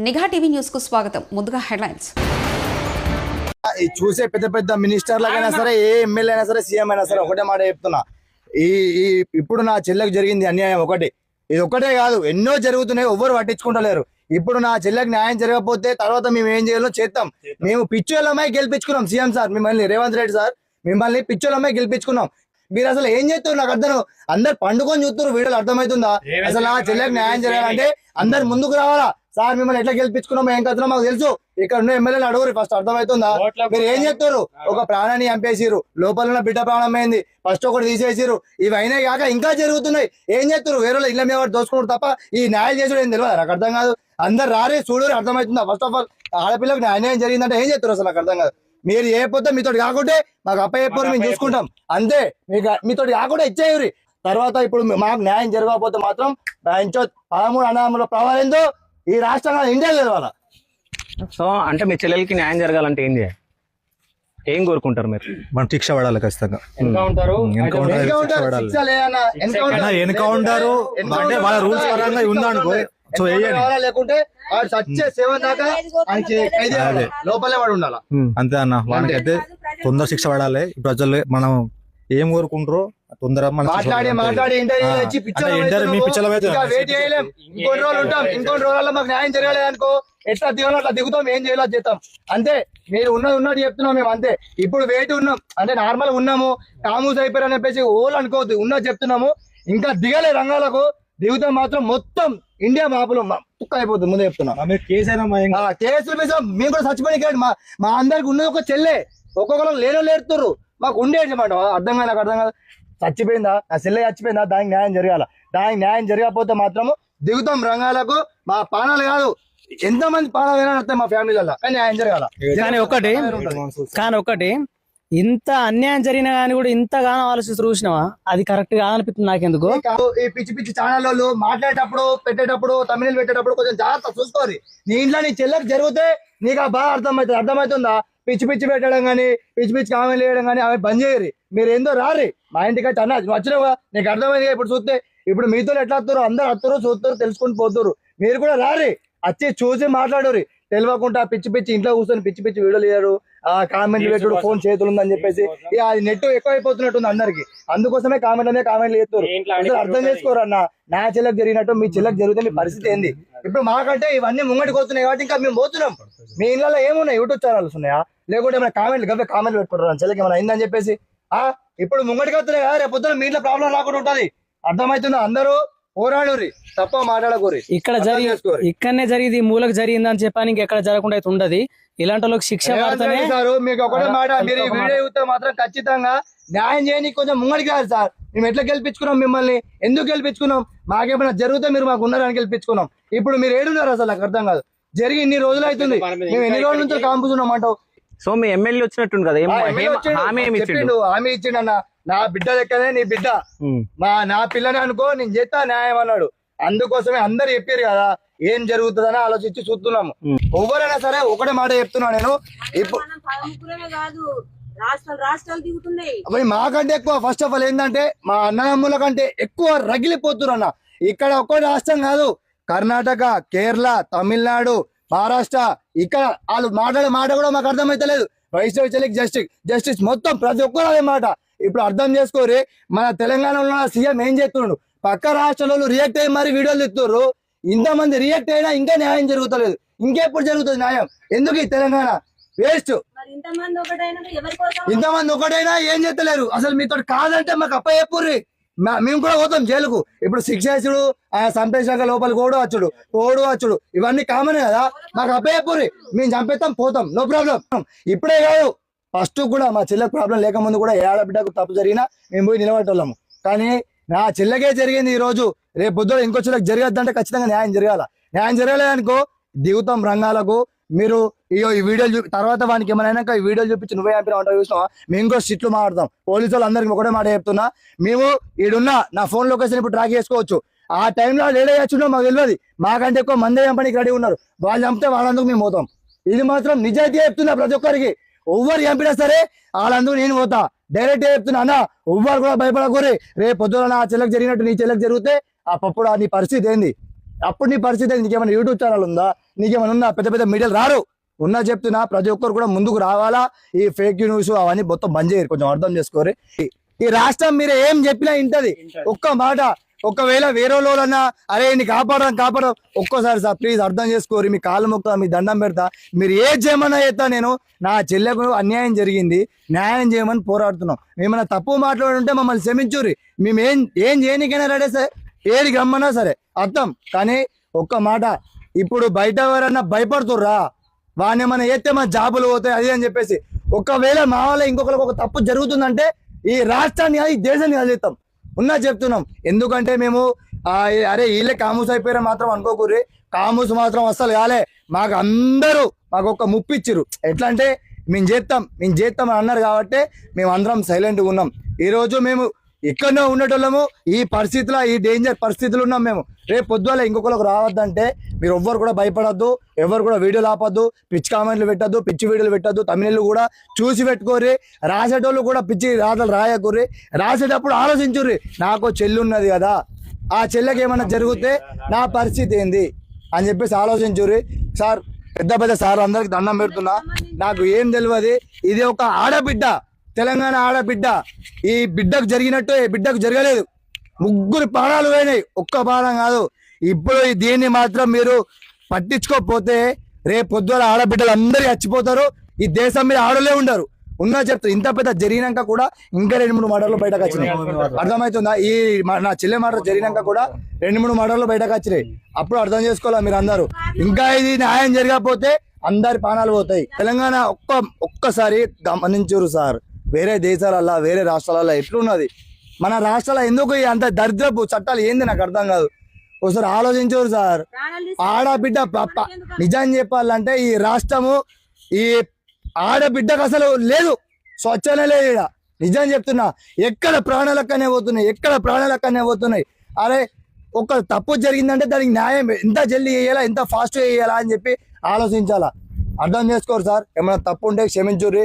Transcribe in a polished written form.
నిఘా TV news కు స్వాగతం. ముందుగా హెడ్లైన్స్. చూసే పెద్ద పెద్ద మినిస్టర్లకైనా సరే, ఏ ఎమ్మెల్యే అయినా సరే, సీఎం అయినా సరే ఒకటే మాట చెప్తున్నా. ఈ ఇప్పుడు నా చెల్లెకు జరిగింది అన్యాయం ఒకటి. ఇది ఒకటే కాదు, ఎన్నో జరుగుతున్నాయి, ఎవ్వరు పట్టించుకుంటలేరు. ఇప్పుడు నా చెల్లెకి న్యాయం జరగకపోతే తర్వాత మేము ఏం చేయాలో చేస్తాం. మేము పిచ్చోళ్ళమై గెలిపించుకున్నాం సీఎం సార్, మిమ్మల్ని రేవంత్ రెడ్డి సార్, మిమ్మల్ని పిచ్చోళ్ళమై గెలిపించుకున్నాం. మీరు అసలు ఏం చేస్తారు నాకు అర్థం. అందరు పండుకొని చూస్తారు, వీడియోలు అర్థమవుతుందా? అసలు నా చెల్లెకి న్యాయం జరగాలంటే అందరు ముందుకు రావాలా. సార్ మిమ్మల్ని ఎట్లా గెలిపించుకున్నామో ఏం కథలో మాకు తెలుసు. ఇక్కడ ఉన్న ఎమ్మెల్యేలు అడుగురు, ఫస్ట్ అర్థమవుతుందా? మీరు ఏం చెప్తారు? ఒక ప్రాణాన్ని చంపేసిరు, లోపల ఉన్న బిడ్డ ప్రాణం అయింది, ఫస్ట్ ఒకటి తీసేసిరు. ఇవైనా కాక ఇంకా జరుగుతున్నాయి. ఏం చెప్తారు? వేరే ఇళ్ళ మీద దోచుకుంటారు తప్ప ఈ న్యాయం చేసుడు ఏం తెలియదు. నాకు అర్థం కాదు. అందరు రారే చూడరు, అర్థమవుతుందా? ఫస్ట్ ఆఫ్ ఆల్ ఆడపిల్లలకు అన్యాయం జరిగిందంటే ఏం చెప్తారు అసలు నాకు అర్థం కాదు. మీరు చేయకపోతే మీతో కాకుంటే మాకు అప్ప చెప్పారు, మేము చూసుకుంటాం అంతే. మీతో కాకుండా ఇచ్చేయరు. తర్వాత ఇప్పుడు మాకు న్యాయం జరగకపోతే మాత్రం 13 అన్నదమ్ముల ప్రభావం ఏందో ఈ రాష్ట్రంలో ఇండియా తెలవాలా. సో అంటే మీ చెల్లెలకి న్యాయం జరగాలంటే ఏం చేయాలి, ఏం కోరుకుంటారు మీరు? మనం శిక్ష పడాలి ఖచ్చితంగా. ఎన్కౌంటర్ అంటే వాళ్ళ రూల్స్ పరంగా ఉందనుకో, సో లేకుంటే సచ్చే సేవ దాకా లోపలే వాడు ఉండాలి. అంతే అన్న, వాళ్ళకైతే తొందర శిక్ష పడాలి. ప్రజలు మనం ఏం కోరుకుంటారో తొందరగా మాట్లాడి ఇంకొన్ని రోజులు ఉంటాం, ఇంకొన్ని రోజుల్లో మాకు న్యాయం జరగలేదు అనుకో, ఎట్లా దిగాలో అట్లా దిగుతాం, ఏం చేయాలో చేస్తాం అంతే. మీరు ఉన్నట్టు చెప్తున్నాం మేము అంతే. ఇప్పుడు వేటి ఉన్నాం అంటే నార్మల్ ఉన్నాము, కామూస్ అయిపోయారు అని చెప్పేసి ఓళ్ళు అనుకోవద్దు, ఉన్నది చెప్తున్నాము. ఇంకా దిగలే రంగాలకు, దిగుతాం మాత్రం మొత్తం ఇండియా మాపులు తుక్క అయిపోతుంది. ముందే చెప్తున్నాం. కేసులు మీద మేము కూడా చచ్చిపోయి మా అందరికి ఉన్నది ఒక చెల్లె, ఒక్కొక్కరు లేనో లేరుతుర్రు, మాకు ఉండేది మాట అర్థం కాదు. నాకు అర్థం కాదు. చచ్చిపోయిందా నా చెల్లె, చచ్చిపోయిందా, దానికి న్యాయం జరగాల. దానికి న్యాయం జరగకపోతే మాత్రము దిగుతాం రంగాలకు. మా ప్రాణాలు కాదు, ఎంతమంది ప్రాణాలు అయినా మా ఫ్యామిలీలలో న్యాయం జరగాల. కానీ ఒకటి ఇంత అన్యాయం జరిగినా కానీ కూడా ఇంతగానో ఆలోచిస్తూ చూసినావా, అది కరెక్ట్ గా అనిపిస్తుంది నాకెందుకు. ఈ పిచ్చి పిచ్చి ఛానల్ వాళ్ళు మాట్లాడేటప్పుడు, పెట్టేటప్పుడు, తమిళ పెట్టేటప్పుడు కొంచెం జాగ్రత్త చూసుకోరు. నీ ఇంట్లో నీ చెల్లెకి జరిగితే నీకు ఆ బాగా అర్థమవుతుందా? పిచ్చి పిచ్చి పెట్టడం కానీ, పిచ్చి పిచ్చి కామెంట్లు వేయడం కానీ అవి బంద్ చేయరు. మీరు ఏందో రారి మా ఇంటికి వచ్చి అన్న వచ్చినావా, నీకు అర్థమైంది. ఇప్పుడు చూస్తే ఇప్పుడు మీతో ఎట్లా వస్తారు, అందరు వస్తారు, చూస్తారు, తెలుసుకుని పోతారు. మీరు కూడా రారి, వచ్చి చూసి మాట్లాడరు. తెలియకుండా పిచ్చి పిచ్చి ఇంట్లో కూర్చొని పిచ్చి పిచ్చి వీడియోలు చేయరు, కామెంట్లు పెట్టుడు, ఫోన్ చేతులు ఉందని చెప్పేసి అది నెట్ ఎక్కువ అయిపోతున్నట్టుంది అందరికి. అందుకోసమే కామెంట్లు చేస్తారు. అసలు అర్థం చేసుకోరు అన్న. నా చెల్లెకి జరిగినట్టు మీ చెల్లెకి జరిగితే మీ పరిస్థితి ఏంది? ఇప్పుడు మాకంటే ఇవన్నీ ముంగటికి వస్తున్నాయి కాబట్టి ఇంకా మేము పోతున్నాం. మీ ఇళ్ళలో ఏమున్నాయి? యూట్యూబ్ ఛానల్స్ ఉన్నాయా? లేకుంటే ఏమైనా కామెంట్లు పెట్టుకుంటారు చెల్లెకి ఏమైనా అయిందని చెప్పేసి? ఇప్పుడు ముంగటికి వస్తున్నాయి కదా, రేపు పొద్దున మీ ఇంట్లో ప్రాబ్లం రాకుండా ఉంటది. అర్థమవుతుందా? అందరూ పోరాడురి, తప్ప మాట్లాడకూరి. ఇక్కడనే జరిగింది, మూలకు జరిగింది అని చెప్పని ఇంకెక్కడ జరగకుండా అయితే ఉండదు. ఇలాంటి వాళ్ళకి శిక్ష పడతానే. మీకు ఒకటే మాట, మీరు ఈ వీడియో చూస్తే మాత్రం ఖచ్చితంగా న్యాయం చేయడానికి కొంచెం ముంగడికి కాదు సార్. మేము ఎట్లా గెలిపించుకున్నాం మిమ్మల్ని, ఎందుకు గెలిపించుకున్నాం? మాకేమైనా జరిగితే మీరు మాకు ఉన్నారని గెలిపించుకున్నాం. ఇప్పుడు మీరు ఏడున్నారు అసలు నాకు అర్థం కాదు. జరిగి ఇన్ని రోజులు అవుతుంది, మేము ఎన్ని రోజుల నుంచి కాంపుతున్నాం అంటావు. సో మీ ఎమ్మెల్యే వచ్చినట్టుంది కదా, హామీ ఇచ్చిండు అన్న. నా బిడ్డ లెక్కనే నీ బిడ్డ, నా పిల్లని అనుకో, నేను చేస్తా న్యాయం అన్నాడు. అందుకోసమే అందరు చెప్పారు కదా, ఏం జరుగుతుందని ఆలోచించి చూస్తున్నాము. ఎవరైనా సరే ఒకటే మాట చెప్తున్నా నేను. ఇప్పుడు మాకంటే ఎక్కువ ఫస్ట్ ఆఫ్ ఆల్ ఏంటంటే మా అన్నదమ్ముల కంటే ఎక్కువ రగిలిపోతున్నారు అన్న. ఇక్కడ ఒక్క రాష్ట్రం కాదు, కర్ణాటక, కేరళ, తమిళనాడు, మహారాష్ట్ర, ఇక్కడ వాళ్ళు మాట్లాడే మాట కూడా మాకు అర్థమైతలేదు. వైష్ణవి చెల్లికి జస్టిస్ మొత్తం ప్రతి ఒక్కరు అదే మాట. ఇప్పుడు అర్థం చేసుకోరు. మన తెలంగాణలో సీఎం ఏం చేస్తున్నాడు, పక్క రాష్ట్రాలలో రియాక్ట్ అయ్యి మరి వీడియోలు ఇస్తున్నారు. ఇంతమంది రియాక్ట్ అయినా ఇంకా న్యాయం జరుగుతలేదు. ఇంకెప్పుడు జరుగుతుంది న్యాయం? ఎందుకు ఈ తెలంగాణ వేస్ట్? ఇంతమంది ఒకటైనా ఏం చేస్తలేరు. అసలు మీతో కాదంటే మాకు అప్ప చెప్పుర్రి, మేము కూడా పోతాం జైలుకు. ఇప్పుడు శిక్షేసుడు, సంపేశాక లోపలికి ఓడు వచ్చుడు ఇవన్నీ కామన్ కదా. మాకు అప్ప చెప్పుర్రి, మేము చంపేస్తాం, పోతాం, నో ప్రాబ్లం. ఇప్పుడే కాదు, ఫస్ట్ కూడా మా చెల్లెకు ప్రాబ్లం లేకముందు కూడా ఏ ఆడబిడ్డకు తప్పు జరిగినా మేము పోయి నిలబెట్టలేము. కానీ నా చెల్లెకే జరిగింది ఈ రోజు, రేపు పొద్దున ఇంకో చెల్లెకి జరగద్దంటే ఖచ్చితంగా న్యాయం జరగాల. న్యాయం జరగలేదనుకో దిగుతాం రంగాలకు. మీరు ఈ వీడియోలు తర్వాత వానికి ఏమైనా ఈ వీడియోలు చూపించి నువ్వే చంపినా ఉంటావు చూసినావా, మేము కూడా సిట్లు మాట్లాడతాం. పోలీసు వాళ్ళు అందరికి ఒకటే మాట చెప్తున్నా, మేము ఈడున్న నా ఫోన్ లొకేషన్ ఇప్పుడు ట్రాక్ చేసుకోవచ్చు. ఆ టైంలో లేడే వచ్చుండో మాకు తెలియదు. మాకంటే ఎక్కువ మందే చంపడానికి రెడీ ఉన్నారు. వాళ్ళు చంపితే వాళ్ళందుకు మేము పోతాం. ఇది మాత్రం నిజాయితీ చెప్తున్నా ప్రతి ఒక్కరికి. ఎవ్వరు చంపినా సరే వాళ్ళందుకు నేను పోతా. డైరెక్ట్ చెప్తున్నా అన్న, ఎవ్వరు కూడా భయపడకూరి. రేపు పొద్దున నా చెల్లెకి జరిగినట్టు నీ చెల్లెకి జరిగితే ఆ పప్పుడు నీ పరిస్థితి ఏంది? అప్పుడు నీ పరిస్థితి ఏంది? నీకేమైనా యూట్యూబ్ ఛానల్ ఉందా? నీకేమైనా ఉందా? పెద్ద పెద్ద మీడియాలు రారు. ఉన్నా చెప్తున్నా, ప్రతి ఒక్కరు కూడా ముందుకు రావాలా. ఈ ఫేక్ న్యూస్ అవన్నీ మొత్తం బంద్ చేయరు, కొంచెం అర్థం చేసుకోరు. ఈ రాష్ట్రం మీరు ఏం చెప్పినా ఇంటది. ఒక్క మాట, ఒకవేళ వేరే వాళ్ళన్నా అరే నీ కాపాడడం ఒక్కోసారి సార్ ప్లీజ్ అర్థం చేసుకోరు. మీ కాళ్ళు మొక్కుతా, మీ దండం పెడతా. మీరు ఏం చేయమన్నా చేస్తా. నేను నా చెల్లెకు అన్యాయం జరిగింది, న్యాయం చేయమని పోరాడుతున్నాం. మేమన్నా తప్పు మాట్లాడుంటే మమ్మల్ని క్షమించుర్రి. మేము ఏం చేయనికైనా రెడీ సార్, ఏడికి రమ్మన్నా సరే అర్థం. కానీ ఒక్క మాట, ఇప్పుడు బయట ఎవరన్నా భయపడుతుర్రా, వాడిని ఏమన్నా చేస్తే మా జాబులు పోతాయి అది అని చెప్పేసి. ఒకవేళ మా వల్ల ఇంకొకరికి ఒక తప్పు జరుగుతుందంటే ఈ రాష్ట్రాన్ని ఈ దేశాన్ని వదిలేస్తాం. ఉన్నా చెప్తున్నాం. ఎందుకంటే మేము అరే వీళ్ళే కామూస్ అయిపోయారా మాత్రం అనుకోకూరి. కామూస్ మాత్రం అస్సలు కాలే. మాకు అందరూ మాకు ఒక ముప్పిచ్చిరు. ఎట్లా అంటే మేము చేస్తాం అని అన్నారు కాబట్టి మేము అందరం సైలెంట్గా ఉన్నాం. ఈరోజు మేము ఎక్కడో ఉండేటోళ్ళము, ఈ పరిస్థితిలో ఈ డేంజర్ పరిస్థితులు ఉన్నాం మేము. రేపు పొద్దుల ఇంకొకరికి రావద్దంటే మీరు ఎవ్వరు కూడా భయపడద్దు, ఎవరు కూడా వీడియోలు ఆపద్దు, పిచ్చి కామెంట్లు పెట్టద్దు, పిచ్చి వీడియోలు పెట్టద్దు. తమిళలు కూడా చూసి పెట్టుకోర్రి. రాసేటోళ్ళు కూడా పిచ్చి రాతలు రాయకూర్రి. రాసేటప్పుడు ఆలోచించుర్రి, నాకు చెల్లి ఉన్నది కదా, ఆ చెల్లెకి ఏమన్నా జరిగితే నా పరిస్థితి ఏంది అని చెప్పేసి ఆలోచించుర్రి. సార్ పెద్ద సార్ అందరికి దండం పెడుతున్నా. నాకు ఏం తెలియదు. ఇది ఒక ఆడబిడ్డ, తెలంగాణ ఆడబిడ్డ. ఈ బిడ్డకు జరిగినట్టు ఈ బిడ్డకు జరగలేదు. 3 ప్రాణాలు పోయినాయి, ఒక్క ప్రాణం కాదు. ఇప్పుడు దీన్ని మాత్రం మీరు పట్టించుకోకపోతే రేపు పొద్దున ఆడబిడ్డలు అందరూ చచ్చిపోతారు. ఈ దేశం మీద ఆడలే ఉండరు. ఉన్నా చెప్తారు. ఇంత పెద్ద జరిగినాక కూడా ఇంకా 2-3 మర్డర్లు బయటకు వచ్చినాయి. అర్థమవుతుందా? ఈ నా చెల్లె మర్డర్ జరిగినాక కూడా 2-3 మర్డర్లు బయటకు వచ్చినాయి. అప్పుడు అర్థం చేసుకోవాలా మీరు అందరూ. ఇంకా ఇది న్యాయం జరగకపోతే అందరి ప్రాణాలు పోతాయి. తెలంగాణ ఒక్కసారి గమనించరు సార్. వేరే దేశాలల్లో, వేరే రాష్ట్రాలలో ఎట్లున్నది, మన రాష్ట్రాల్లో ఎందుకు అంత దరిద్రపు చట్టాలు ఏంది నాకు అర్థం కాదు. ఒకసారి ఆలోచించరు సార్. ఆడబిడ్డ నిజం చెప్పాలంటే ఈ రాష్ట్రము ఈ ఆడబిడ్డకు అసలు లేదు, స్వచ్ఛనే లేదు. ఈడ నిజం చెప్తున్నా. ఎక్కడ ప్రాణాలక్కనే పోతున్నాయి. అరే ఒక తప్పు జరిగిందంటే దానికి న్యాయం ఎంత జల్దీ చేయాలా, ఎంత ఫాస్ట్ చేయాలా అని చెప్పి ఆలోచించాలా. అర్థం చేసుకోరు సార్. ఏమైనా తప్పు ఉంటే క్షమించుర్రి.